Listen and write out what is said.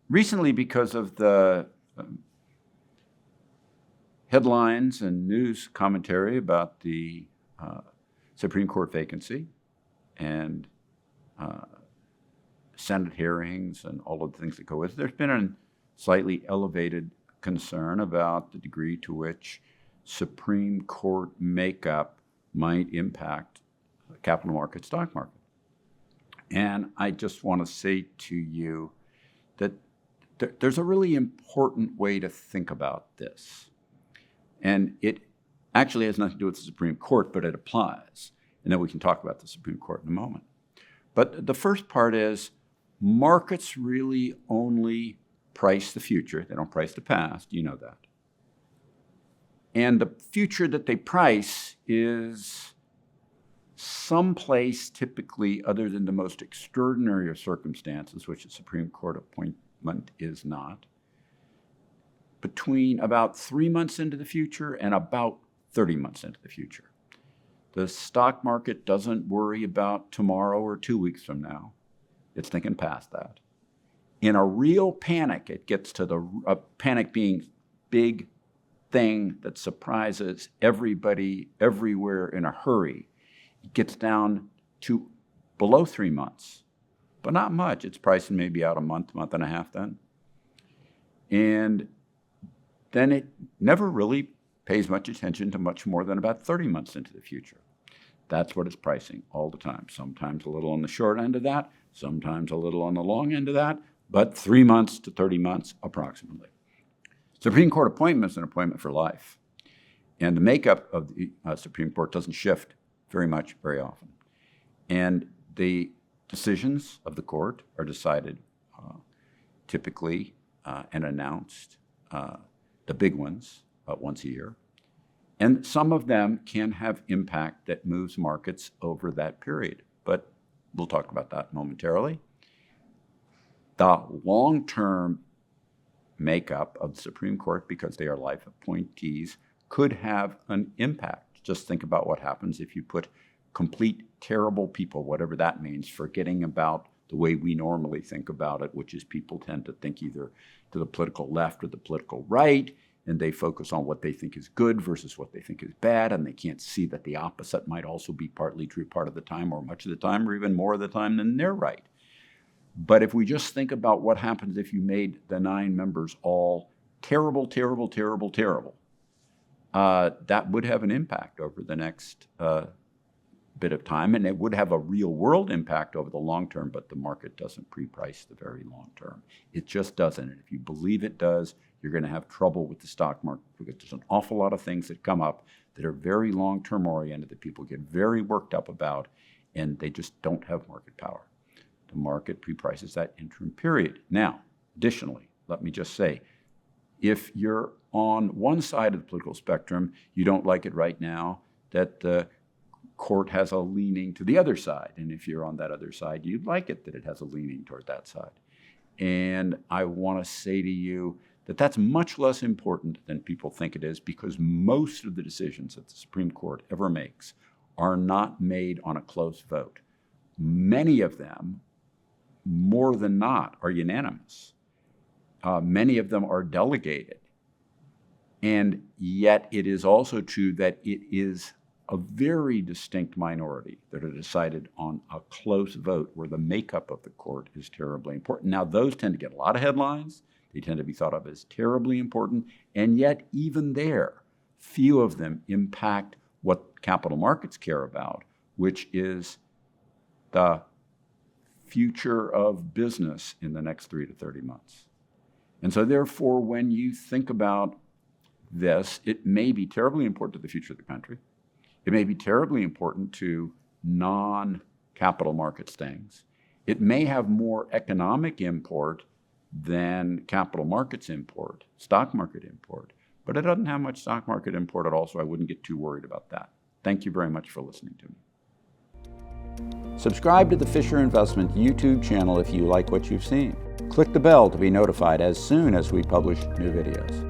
recently, because of the headlines and news commentary about the Supreme Court vacancy and Senate hearings and all of the things that go with it, there's been a slightly elevated concern about the degree to which Supreme Court makeup might impact the capital market, stock market. And I just want to say to you that there's a really important way to think about this. And it actually has nothing to do with the Supreme Court, but it applies. And then we can talk about the Supreme Court in a moment. But the first part is markets really only price the future. They don't price the past. You know that. And the future that they price is someplace typically other than the most extraordinary of circumstances, which a Supreme Court appointment is not, between about 3 months into the future and about 30 months into the future. The stock market doesn't worry about tomorrow or 2 weeks from now. It's thinking past that. In a real panic, it gets to the panic being big thing that surprises everybody everywhere in a hurry. It gets down to below 3 months, but not much. It's pricing maybe out a month and a half then. And then it never really pays much attention to much more than about 30 months into the future. That's what it's pricing all the time. Sometimes a little on the short end of that, sometimes a little on the long end of that, but 3 months to 30 months approximately. Supreme Court appointment is an appointment for life. And the makeup of the Supreme Court doesn't shift very much, very often. And the decisions of the court are decided typically and announced, the big ones, once a year. And some of them can have impact that moves markets over that period. But we'll talk about that momentarily. The long-term makeup of the Supreme Court, because they are life appointees, could have an impact. Just think about what happens if you put complete terrible people, whatever that means, forgetting about the way we normally think about it, which is people tend to think either to the political left or the political right, and they focus on what they think is good versus what they think is bad, and they can't see that the opposite might also be partly true part of the time or much of the time or even more of the time than they're right. But if we just think about what happens if you made the 9 members all terrible, terrible, terrible, terrible, that would have an impact over the next bit of time, and it would have a real world impact over the long term, but the market doesn't pre-price the very long term. It just doesn't. And if you believe it does, you're going to have trouble with the stock market because there's an awful lot of things that come up that are very long-term oriented that people get very worked up about, and they just don't have market power. The market pre-prices that interim period. Now, additionally, let me just say, if you're on one side of the political spectrum, you don't like it right now that the court has a leaning to the other side. And if you're on that other side, you'd like it that it has a leaning toward that side. And I want to say to you that that's much less important than people think it is, because most of the decisions that the Supreme Court ever makes are not made on a close vote. Many of them, more than not, are unanimous. Many of them are delegated. And yet it is also true that it is a very distinct minority that are decided on a close vote where the makeup of the court is terribly important. Now, those tend to get a lot of headlines. They tend to be thought of as terribly important. And yet, even there, few of them impact what capital markets care about, which is the future of business in the next 3 to 30 months. And so therefore, when you think about this, it may be terribly important to the future of the country. It may be terribly important to non-capital markets things. It may have more economic import than capital markets import, stock market import, but it doesn't have much stock market import at all, so I wouldn't get too worried about that. Thank you very much for listening to me. Subscribe to the Fisher Investment YouTube channel if you like what you've seen. Click the bell to be notified as soon as we publish new videos.